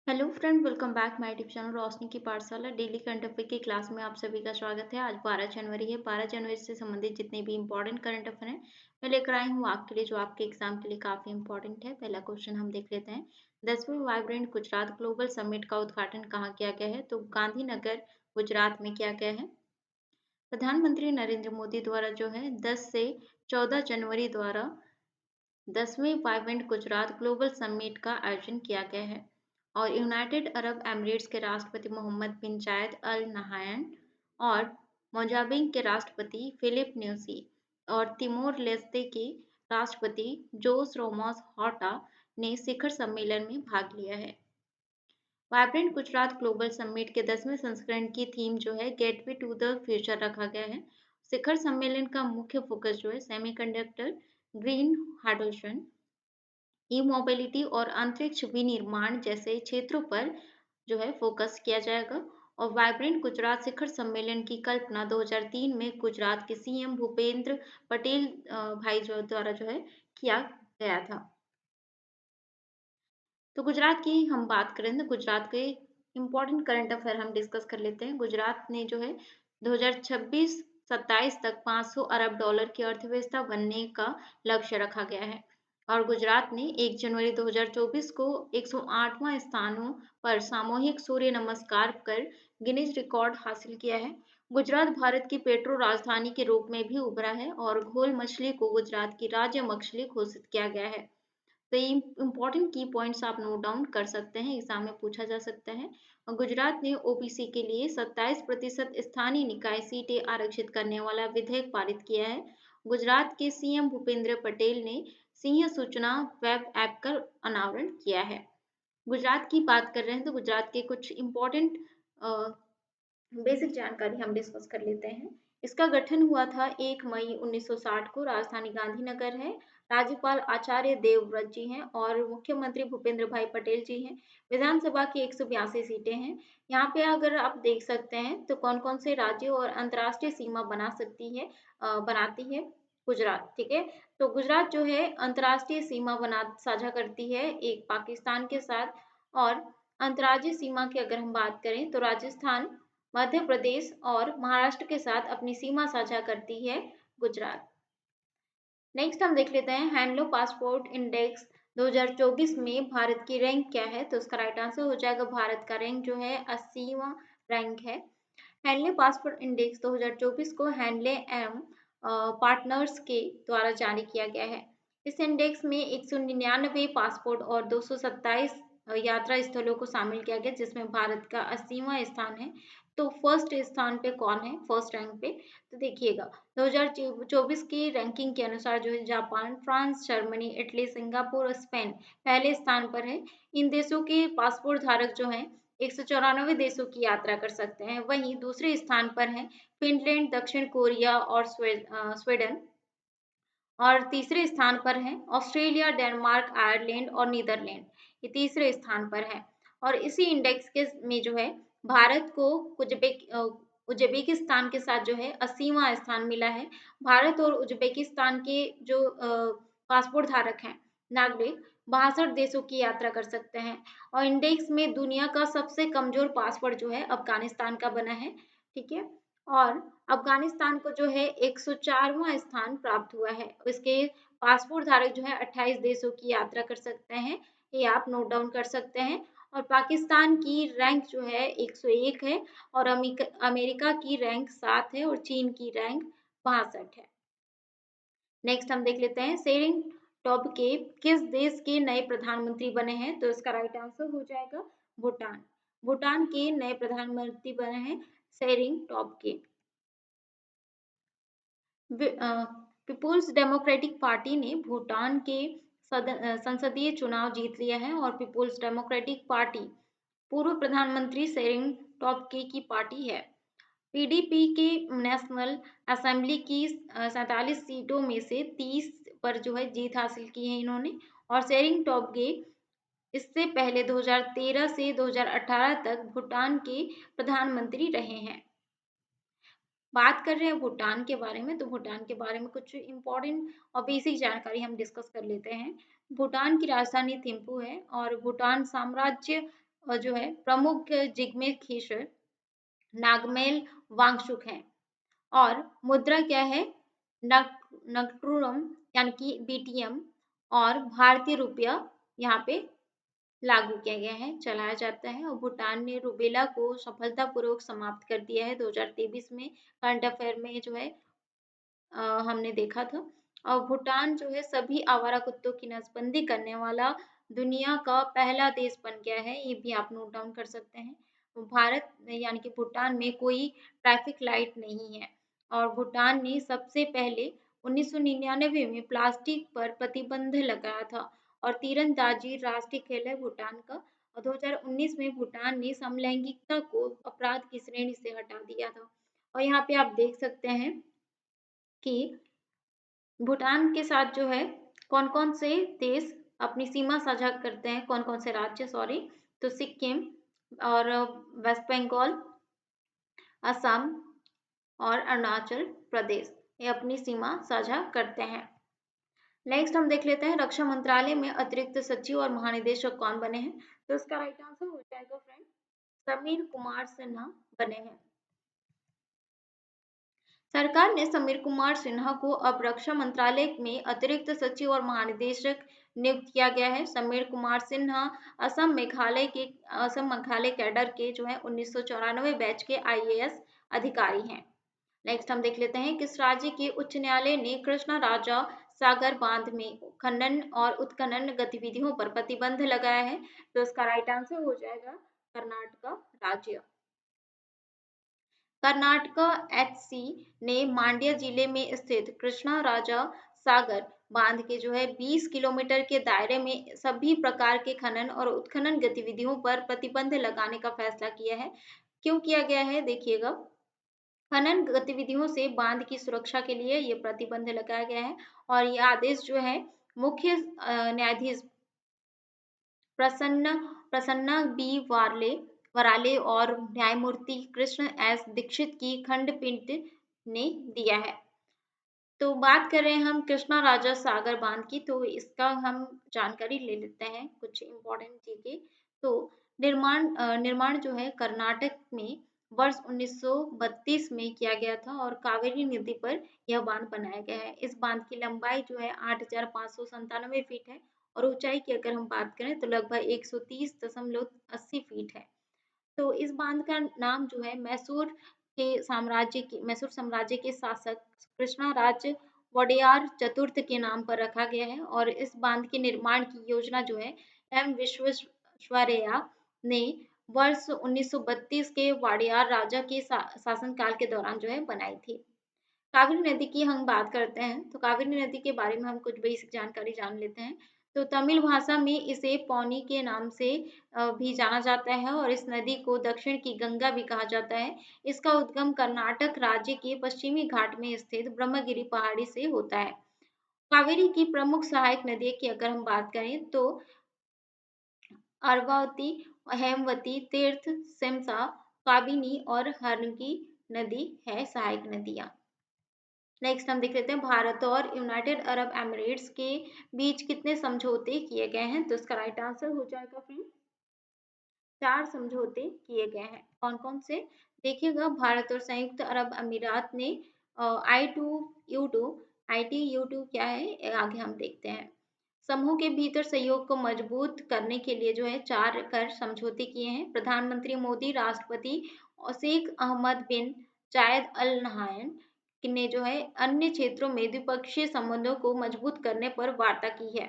Hello friend, welcome back my YouTube channel Roshni की पाठशाला daily current affair की class में आप सभी का स्वागत है। आज 12 जनवरी है। 12 जनवरी से संबंधित जितने भी इंपॉर्टेंट करंट अफेयर हैं मैं लेकर आई हूँ आपके लिए, जो आपके एग्जाम के लिए काफी इंपॉर्टेंट है। पहला क्वेश्चन हम देख लेते हैं। 10वीं वाइब्रेंट गुजरात ग्लोबल समिट का उद्घाटन कहाँ किया गया है? तो गांधीनगर गुजरात में किया गया है। प्रधानमंत्री नरेंद्र मोदी द्वारा जो है 10 से 14 जनवरी द्वारा 10वीं वाइब्रेंट गुजरात ग्लोबल समिट का आयोजन किया गया है। और यूनाइटेड अरब एमिरेट्स के राष्ट्रपति मोहम्मद बिन जायद अल नहायन और मोजाम्बिक के राष्ट्रपति फिलिप न्यूसी और तिमोर लेस्ते के राष्ट्रपति जोस रोमोस हॉर्टा ने शिखर सम्मेलन में भाग लिया है। वाइब्रेंट गुजरात ग्लोबल समिट के 10वें संस्करण की थीम जो है गेटवे टू द फ्यूचर रखा गया है। शिखर सम्मेलन का मुख्य फोकस जो है सेमीकंडक्टर, ग्रीन हाइड्रोजन, ई मोबिलिटी और अंतरिक्ष विनिर्माण जैसे क्षेत्रों पर जो है फोकस किया जाएगा। और वाइब्रेंट गुजरात शिखर सम्मेलन की कल्पना 2003 में गुजरात के सीएम भूपेंद्र पटेल भाई जो द्वारा जो है किया गया था। तो गुजरात की हम बात करें तो गुजरात के इम्पोर्टेंट करंट अफेयर हम डिस्कस कर लेते हैं। गुजरात ने जो है 2026-27 तक 500 अरब डॉलर की अर्थव्यवस्था बनने का लक्ष्य रखा गया है। और गुजरात ने 1 जनवरी 2024 को 108वां स्थानों पर सामूहिक सूर्य नमस्कार कर गिनीज रिकॉर्ड हासिल किया है। गुजरात भारत की पेट्रो राजधानी के रूप में भी उभरा है और घोल मछली को गुजरात की राज्य मछली घोषित किया गया है। तो ये इम्पोर्टेंट की पॉइंट्स आप नोट डाउन कर सकते हैं, एग्जाम में पूछा जा सकता है। और गुजरात ने ओबीसी के लिए 27% स्थानीय निकाय सीटें आरक्षित करने वाला विधेयक पारित किया है। गुजरात के सीएम भूपेंद्र पटेल ने सिंह सूचना वेब ऐप का अनावरण किया है। गुजरात की बात कर रहे हैं तो गुजरात के कुछ इम्पोर्टेंट बेसिक जानकारी हम डिस्कस कर लेते हैं। इसका गठन हुआ था 1 मई 1960 को। राजधानी गांधीनगर है। राज्यपाल आचार्य देवव्रत जी हैं और मुख्यमंत्री भूपेंद्र भाई पटेल जी हैं। विधानसभा की 182 सीटें हैं। यहाँ पे अगर आप देख सकते हैं तो कौन कौन से राज्य और अंतर्राष्ट्रीय सीमा बनाती है गुजरात। ठीक है, तो गुजरात जो है अंतर्राष्ट्रीय सीमा बना साझा करती है एक पाकिस्तान के साथ। और अंतर्राज्यीय सीमा की अगर हम बात करें तो राजस्थान, मध्य प्रदेश और महाराष्ट्र के साथ अपनी सीमा साझा करती है गुजरात। नेक्स्ट हम देख लेते हैं हैंडलूम पासपोर्ट इंडेक्स 2024 में भारत की रैंक क्या है? तो उसका राइट आंसर हो जाएगा भारत का रैंक जो है 80वां रैंक है। हैंडले पासपोर्ट इंडेक्स 2024 को हैंडले एम पार्टनर्स के द्वारा जारी किया गया है। इस इंडेक्स में 199 पासपोर्ट और 227 यात्रा स्थलों को शामिल किया गया, जिसमें भारत का 80वां स्थान है। तो फर्स्ट स्थान पे कौन है, फर्स्ट रैंक पे? तो देखिएगा 2024 की रैंकिंग के अनुसार जो है Japan, France, Germany, Italy, Singapore और स्पेन पहले स्थान पर है। इन देशों के पासपोर्ट धारक जो हैं 194 देशों की यात्रा कर सकते हैं। वहीं दूसरे स्थान पर हैं फिनलैंड, दक्षिण कोरिया और स्वीडन। और तीसरे स्थान पर हैं ऑस्ट्रेलिया, डेनमार्क, आयरलैंड और नीदरलैंड। ये तीसरे स्थान पर है। और इसी इंडेक्स के में जो है भारत को उज्बेकिस्तान के साथ जो है 80वां स्थान मिला है। भारत और उज्बेकिस्तान के जो पासपोर्ट धारक हैं नागरिक 62 देशों की यात्रा कर सकते हैं। और इंडेक्स में दुनिया का सबसे कमजोर पासपोर्ट जो है अफगानिस्तान का बना है। ठीक है, और अफगानिस्तान को जो है 104वां स्थान प्राप्त हुआ है। इसके पासपोर्ट धारक जो है 28 देशों की यात्रा कर सकते हैं। ये आप नोट डाउन कर सकते हैं। और पाकिस्तान की रैंक जो है 101 है। और अमेरिका की रैंक 7 है और चीन की रैंक 62 है। नेक्स्ट हम देख लेते हैं शेरिंग टोब्गे किस देश के नए प्रधानमंत्री बने हैं? तो इसका राइट आंसर हो जाएगा भूटान। भूटान के नए प्रधानमंत्री बने हैं शेरिंग टोब्गे। पीपुल्स डेमोक्रेटिक पार्टी ने भूटान के संसदीय चुनाव जीत लिया है। और पीपुल्स डेमोक्रेटिक पार्टी पूर्व प्रधानमंत्री शेरिंग टोब्गे की पार्टी है। पीडीपी के नेशनल असेंबली की 47 सीटों में से 30 पर जो है जीत हासिल की है इन्होंने। और शेरिंग टोब्गे इससे पहले 2013 से 2018 तक भूटान के प्रधानमंत्री रहे हैं। बात कर रहे हैं भूटान के बारे में, तो भूटान के बारे में कुछ इम्पोर्टेंट और बेसिक जानकारी हम डिस्कस कर लेते हैं। भूटान की राजधानी थिम्पू है और भूटान साम्राज्य और जो है प्रमुख जिग्मे खेसर, नागमेल वांगचुक हैं। और मुद्रा क्या है, नक नक्ट्रुरम यानी कि बीटीएम और भारतीय रुपया यहाँ पे लागू किया गया है, चलाया जाता है। और भूटान ने रूबेला को सफलतापूर्वक समाप्त कर दिया है 2023 में, करंट अफेयर में जो है हमने देखा था। और भूटान जो है सभी आवारा कुत्तों की नसबंदी करने वाला दुनिया का पहला देश बन गया है, ये भी आप नोट डाउन कर सकते हैं। तो भारत यानी कि भूटान में कोई ट्रैफिक लाइट नहीं है। और भूटान ने सबसे पहले 1999 में प्लास्टिक पर प्रतिबंध लगाया था। और तीरंदाजी राष्ट्रीय खेल है भूटान का। और 2019 में भूटान ने समलैंगिकता को अपराध की श्रेणी से हटा दिया था। और यहाँ पे आप देख सकते हैं कि भूटान के साथ जो है कौन-कौन से देश अपनी सीमा साझा करते हैं, कौन-कौन से राज्य, सॉरी, तो सिक्किम और वेस्ट बंगाल, असम और अरुणाचल प्रदेश, ये अपनी सीमा साझा करते हैं। नेक्स्ट हम देख लेते हैं रक्षा मंत्रालय में अतिरिक्त सचिव और महानिदेशक कौन बने हैं। तो इसका राइट आंसर हो जाएगा फ्रेंड, समीर कुमार सिन्हा बने हैं। सरकार ने समीर कुमार सिन्हा को अब रक्षा मंत्रालय में अतिरिक्त सचिव और महानिदेशक नियुक्त किया गया है। समीर कुमार सिन्हा असम मेघालय कैडर के जो है 1994 बैच के आईएएस अधिकारी हैं। नेक्स्ट हम देख लेते हैं किस राज्य के उच्च न्यायालय ने कृष्णा राजा सागर बांध में खनन और उत्खनन गतिविधियों पर प्रतिबंध लगाया है। तो इसका राइट आंसर हो जाएगा कर्नाटक राज्य। कर्नाटका एचसी ने मांड्या जिले में स्थित कृष्णा राजा सागर बांध के जो है 20 किलोमीटर के दायरे में सभी प्रकार के खनन और उत्खनन गतिविधियों पर प्रतिबंध लगाने का फैसला किया है। क्यों किया गया है देखिएगा, खनन गतिविधियों से बांध की सुरक्षा के लिए ये प्रतिबंध लगाया गया है। और ये आदेश जो है मुख्य न्यायाधीश प्रसन्न प्रसन्ना बी वार्ले वराले और न्यायमूर्ति कृष्ण एस दीक्षित की खंडपीठ ने दिया है। तो बात कर रहे हैं हम कृष्णा राजा सागर बांध की, तो इसका हम जानकारी ले लेते हैं कुछ इम्पोर्टेंट चीजें। तो निर्माण जो है कर्नाटक में वर्ष 1932 में किया गया था और कावेरी नदी पर यह बांध बनाया गया है। इस बांध की लंबाई जो है 8,597 फीट है और ऊंचाई की अगर हम बात करें तो लगभग 130.80 फीट है। तो इस बांध का नाम जो है मैसूर साम्राज्य के शासक कृष्णराज वोडेयार चतुर्थ के नाम पर रखा गया है। और इस बांध के निर्माण की योजना जो है एम विश्वेश्वरैया ने वर्ष 1932 के वाडियार राजा के शासनकाल के दौरान जो है बनाई थी। कावेरी नदी की हम बात करते हैं, तो कावेरी नदी के बारे में हम कुछ बेसिक जानकारी जान लेते हैं। तो तमिल भाषा में इसे पौनी के नाम से भी जाना जाता है और इस नदी को दक्षिण की गंगा भी कहा जाता है। इसका उद्गम कर्नाटक राज्य के पश्चिमी घाट में स्थित ब्रह्मगिरी पहाड़ी से होता है। कावेरी की प्रमुख सहायक नदियों की अगर हम बात करें तो अर्वावती, हेमवती, तीर्थ, सिमसा, काबिनी और हरकी नदी है सहायक नदियां। नेक्स्ट हम देख लेते हैं भारत और यूनाइटेड अरब एमिरेट्स के बीच कितने समझौते किए गए हैं। तो इसका राइट आंसर हो जाएगा फ्रेंड, 4 समझौते किए गए हैं। कौन कौन से देखिएगा, भारत और संयुक्त अरब अमीरात ने आई टू यू टू क्या है आगे हम देखते हैं। समूह के भीतर सहयोग को मजबूत करने के लिए जो है 4 कर समझौते किए हैं। प्रधानमंत्री मोदी, राष्ट्रपति और शेख अहमद बिन जायद अल नहायन ने जो है अन्य क्षेत्रों में द्विपक्षीय संबंधों को मजबूत करने पर वार्ता की है।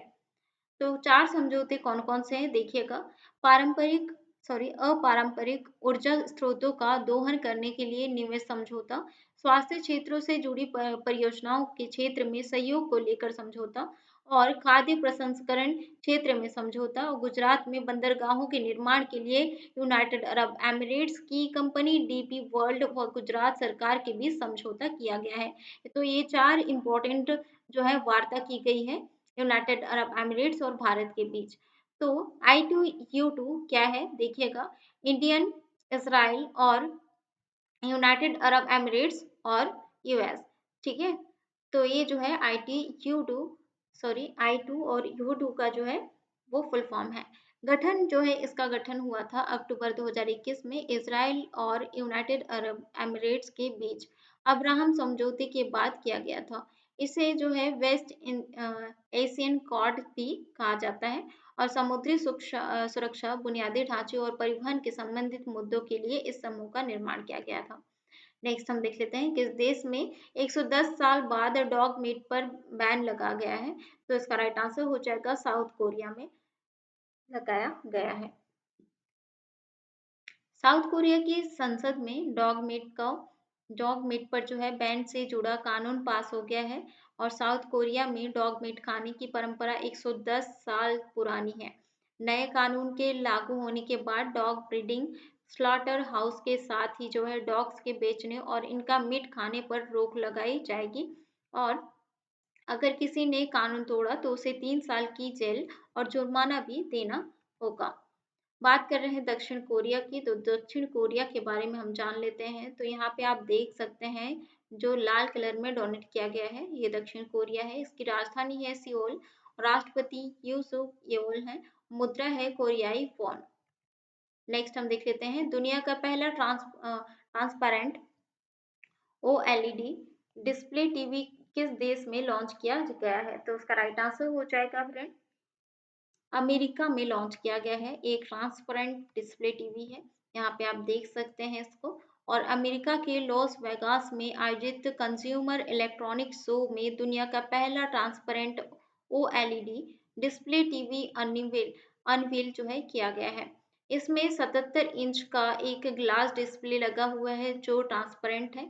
तो 4 समझौते कौन-कौन से हैं देखिएगा, पारंपरिक अपारंपरिक ऊर्जा स्रोतों का दोहन करने के लिए निवेश समझौता, स्वास्थ्य क्षेत्रों से जुड़ी परियोजनाओं के क्षेत्र में सहयोग को लेकर समझौता और खाद्य प्रसंस्करण क्षेत्र में समझौता और गुजरात में बंदरगाहों के निर्माण के लिए यूनाइटेड अरब एमिरेट्स की कंपनी डीपी वर्ल्ड व गुजरात सरकार के बीच समझौता किया गया है। तो ये 4 इम्पोर्टेंट जो है वार्ता की गई है यूनाइटेड अरब एमिरेट्स और भारत के बीच। तो I2U2 क्या है देखिएगा, इंडियन, इसराइल और यूनाइटेड अरब एमिरेट्स और यूएस, ठीक है। तो ये जो है आई टू और यू टू का जो है वो फुल फॉर्म है। गठन जो है इसका गठन हुआ था अक्टूबर 2021 में इजराइल और यूनाइटेड अरब एमिरेट्स के बीच अब्राहम समझौते के बाद किया गया था। इसे जो है एशियन क्वाड भी कहा जाता है और समुद्री सुरक्षा, बुनियादी ढांचे और परिवहन के संबंधित मुद्दों के लिए इस समूह का निर्माण किया गया था। नेक्स्ट हम देख लेते हैं किस देश में 110 साल बाद डॉग मीट पर बैन लगा गया है। तो इसका राइट आंसर हो जाएगा साउथ कोरिया में लगाया गया है। साउथ कोरिया की संसद में डॉग मीट पर जो है बैन से जुड़ा कानून पास हो गया है और साउथ कोरिया में डॉग मीट खाने की परंपरा 110 साल पुरानी है। नए कानून के लागू होने के बाद डॉग ब्रीडिंग स्लॉटर हाउस के साथ ही जो है डॉग्स के बेचने और इनका मीट खाने पर रोक लगाई जाएगी और अगर किसी ने कानून तोड़ा तो उसे 3 साल की जेल और जुर्माना भी देना होगा। बात कर रहे हैं दक्षिण कोरिया की, तो दक्षिण कोरिया के बारे में हम जान लेते हैं। तो यहाँ पे आप देख सकते हैं जो लाल कलर में डोनेट किया गया है ये दक्षिण कोरिया है। इसकी राजधानी है सियोल, राष्ट्रपति यू सुक येओल है, मुद्रा है कोरियाई वॉन। नेक्स्ट हम देख लेते हैं दुनिया का पहला ट्रांसपेरेंट ओएलईडी डिस्प्ले टीवी किस देश में लॉन्च किया गया है। तो उसका राइट आंसर हो जाएगा फ्रेंड अमेरिका में लॉन्च किया गया है। एक ट्रांसपेरेंट डिस्प्ले टीवी है, यहाँ पे आप देख सकते हैं इसको। और अमेरिका के लॉस वेगास में आयोजित कंज्यूमर इलेक्ट्रॉनिक्स शो में दुनिया का पहला transparent OLED display TV unveil जो है किया गया है। इसमें 77 इंच का एक ग्लास डिस्प्ले लगा हुआ है जो ट्रांसपेरेंट है,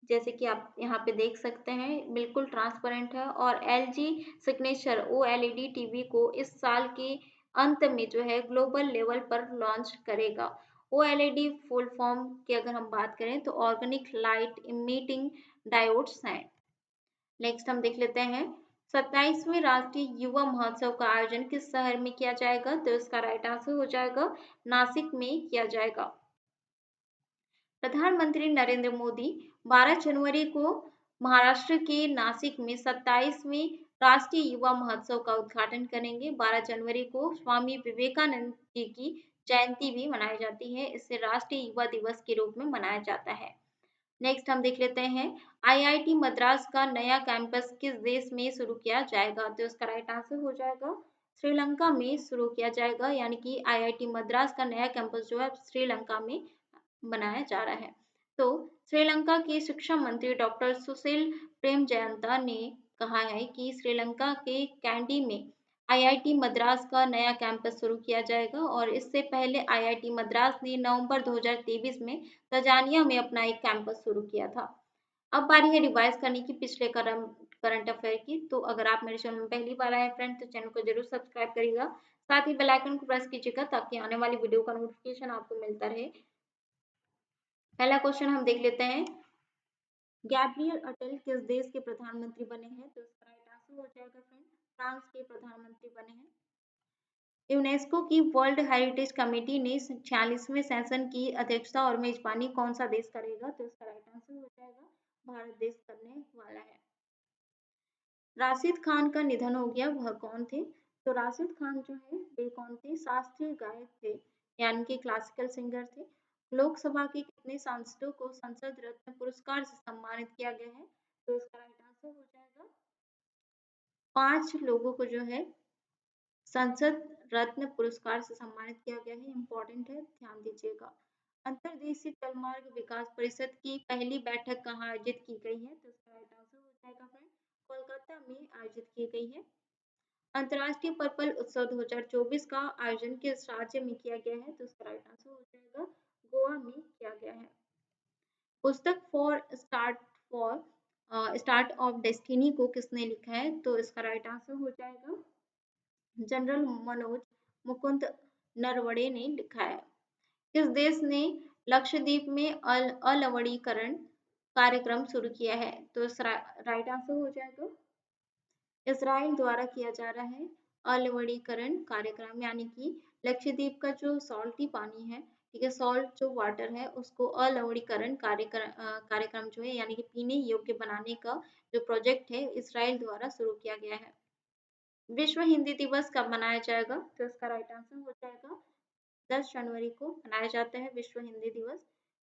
जैसे कि आप यहाँ पे देख सकते हैं बिल्कुल ट्रांसपेरेंट है। और एलजी सिग्नेचर ओएलईडी टीवी को इस साल के अंत में जो है ग्लोबल लेवल पर लॉन्च करेगा। ओएलईडी फुल फॉर्म की अगर हम बात करें तो ऑर्गेनिक लाइट इमिटिंग डायोड्स हैं। नेक्स्ट हम देख लेते हैं 27वें राष्ट्रीय युवा महोत्सव का आयोजन किस शहर में किया जाएगा। तो इसका राइट आंसर हो जाएगा नासिक में किया जाएगा। प्रधानमंत्री नरेंद्र मोदी 12 जनवरी को महाराष्ट्र के नासिक में 27वें राष्ट्रीय युवा महोत्सव का उद्घाटन करेंगे। 12 जनवरी को स्वामी विवेकानंद जी की जयंती भी मनाई जाती है, इसे राष्ट्रीय युवा दिवस के रूप में मनाया जाता है। नेक्स्ट हम देख लेते हैं आईआईटी मद्रास का नया कैंपस किस देश में शुरू किया जाएगा। तो इसका राइट आंसर हो जाएगा श्रीलंका में शुरू किया जाएगा, यानी कि आईआईटी मद्रास का नया कैंपस जो है श्रीलंका में बनाया जा रहा है। तो श्रीलंका के शिक्षा मंत्री डॉक्टर सुशील प्रेमजयंता ने कहा है कि श्रीलंका के कैंडी में आईआईटी मद्रास का नया कैंपस शुरू किया जाएगा और इससे पहले आईआईटी मद्रास ने नवंबर 2023 में तंजानिया में अपना एक कैंपस शुरू किया था। अब बारी है रिवाइज करने की पिछले करंट अफेयर की। तो अगर आप मेरे चैनल में पहली बार आए फ्रेंड तो चैनल को जरूर सब्सक्राइब करिएगा, साथ ही बेल आइकन को प्रेस कीजिएगा ताकि आने वाली वीडियो का नोटिफिकेशन आपको मिलता रहे। पहला क्वेश्चन हम देख लेते हैं गैब्रियल अटल किस देश के प्रधानमंत्री बने हैं। तो इसका राइट आंसर हो जाएगा फ्रेंड फ्रांस के प्रधानमंत्री बने हैं। यूनेस्को की वर्ल्ड हेरिटेज कमेटी ने 46वें सेशन की अध्यक्षता और मेजबानी कौन सा देश करेगा। तो इसका राइट आंसर हो जाएगा भारत देश करने वाला है। राशिद खान का निधन हो गया, वह कौन थे। तो राशिद खान जो है वे कौन थे, शास्त्रीय गायक थे, यानी कि क्लासिकल सिंगर थे। लोकसभा के कितने सांसदों को संसद रत्न पुरस्कार से सम्मानित किया गया है। तो इसका राइट आंसर हो जाएगा 5 लोगों को जो है संसद रत्न पुरस्कार से सम्मानित किया गया है। इंपॉर्टेंट है, ध्यान दीजिएगा। अंतर्देशीय जलमार्ग विकास परिषद की पहली बैठक कहाँ आयोजित की गई है। तो इसका राइट आंसर हो जाएगा फ्रेंड कोलकाता में आयोजित की गई है। अंतर्राष्ट्रीय पर्पल उत्सव 2024 का आयोजन किस राज्य में किया गया है। तो इसका राइट आंसर हो जाएगा गोवा में किया गया है। पुस्तक फॉर स्टार्ट ऑफ डेस्टिनी को किसने लिखा है। तो इसका राइट आंसर हो जाएगा जनरल मनोज मुकुंद नरवणे ने लिखा है। किस देश ने लक्षद्वीप में अलवणीकरण कार्यक्रम शुरू किया है। तो राइट आंसर हो जाएगा इजराइल द्वारा किया जा रहा है अलवणीकरण कार्यक्रम, यानी कि लक्षद्वीप का जो सॉल्टी पानी है, ठीक है, सॉल्ट जो वाटर है उसको अलवणीकरण कार्यक्रम जो है यानी कि पीने योग्य बनाने का जो प्रोजेक्ट है इजराइल द्वारा शुरू किया गया है। विश्व हिंदी दिवस कब मनाया जाएगा? तो इसका राइट आंसर हो जाएगा 10 जनवरी को मनाया जाता है विश्व हिंदी दिवस।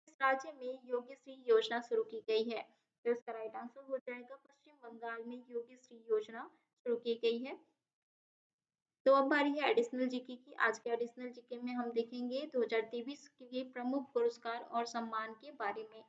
किस राज्य में योगीश्री योजना शुरू की गई है? तो इसका राइट आंसर हो जाएगा पश्चिम बंगाल में योगीश्री योजना शुरू की गई है। तो अब बारी है एडिशनल जीके की। आज के एडिशनल जीके में हम देखेंगे 2023 के प्रमुख पुरस्कार और सम्मान के बारे में।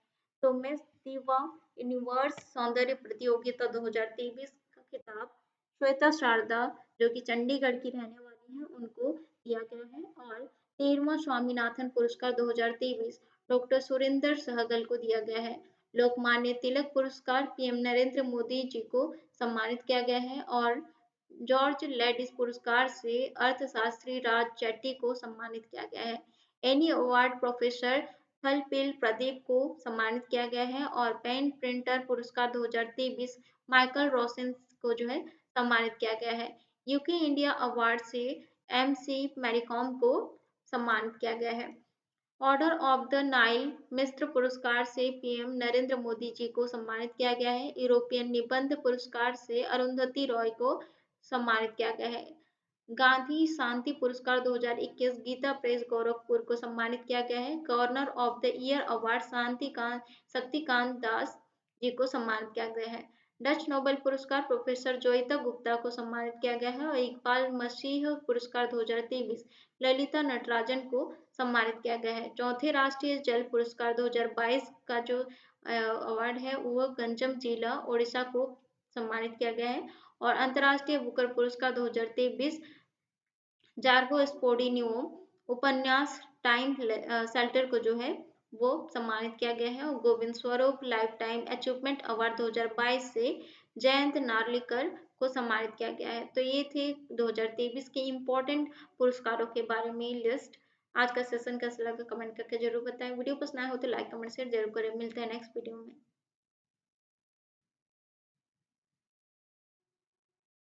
तो मिस दिवा यूनिवर्स सौंदर्य प्रतियोगिता 2023 का खिताब श्वेता शारदा जो कि चंडीगढ़ की रहने वाली हैं उनको दिया गया है। और 13वां स्वामीनाथन पुरस्कार 2023 डॉक्टर सुरेंद्र सहगल को दिया गया है। लोकमान्य तिलक पुरस्कार पीएम नरेंद्र मोदी जी को सम्मानित किया गया है। और जॉर्ज लैडिस पुरस्कार से अर्थशास्त्री राज चेट्टी को सम्मानित किया गया है। एनी अवार्ड प्रोफेसर थलपिल प्रदीप को सम्मानित किया गया है। और पेन प्रिंटर पुरस्कार 2023 माइकल रोशन को जो है सम्मानित किया गया है। यूके इंडिया अवार्ड से एमसी मैरीकॉम को सम्मानित किया गया है। ऑर्डर ऑफ द नाइल मिस्र पुरस्कार से पीएम नरेंद्र मोदी जी को सम्मानित किया गया है। यूरोपियन निबंध पुरस्कार से अरुंधति रॉय को सम्मानित किया गया है। गांधी शांति पुरस्कार 2021 गीता प्रेस गोरखपुर को सम्मानित किया गया है। Governor of the year award Shaktikanta Das ji को सम्मानित किया गया है। डच नोबेल पुरस्कार प्रोफेसर जोइता गुप्ता को सम्मानित किया गया है। और इकबाल मसीह पुरस्कार 2023 ललिता नटराजन को सम्मानित किया गया है। चौथे राष्ट्रीय जल पुरस्कार 2022 का जो अवार्ड है वो गंजम जिला ओडिशा को सम्मानित किया गया है। और अंतर्राष्ट्रीय बुकर पुरस्कार 2023 जार्गो स्पोडिनियो उपन्यास टाइम सेल्टर को जो है वो सम्मानित किया गया है। और Govind Swarup life time achievement award 2022 से जयंत नार्लिकर को सम्मानित किया गया है। तो ये थे 2023 के इम्पोर्टेंट पुरस्कारों के बारे में लिस्ट। आज का सेशन कैसा लगा कमेंट करके जरूर बताएं। वीडियो पसंद आया हो तो लाइक कमेंट शेयर जरूर करें। मिलते हैं नेक्स्ट वीडियो में।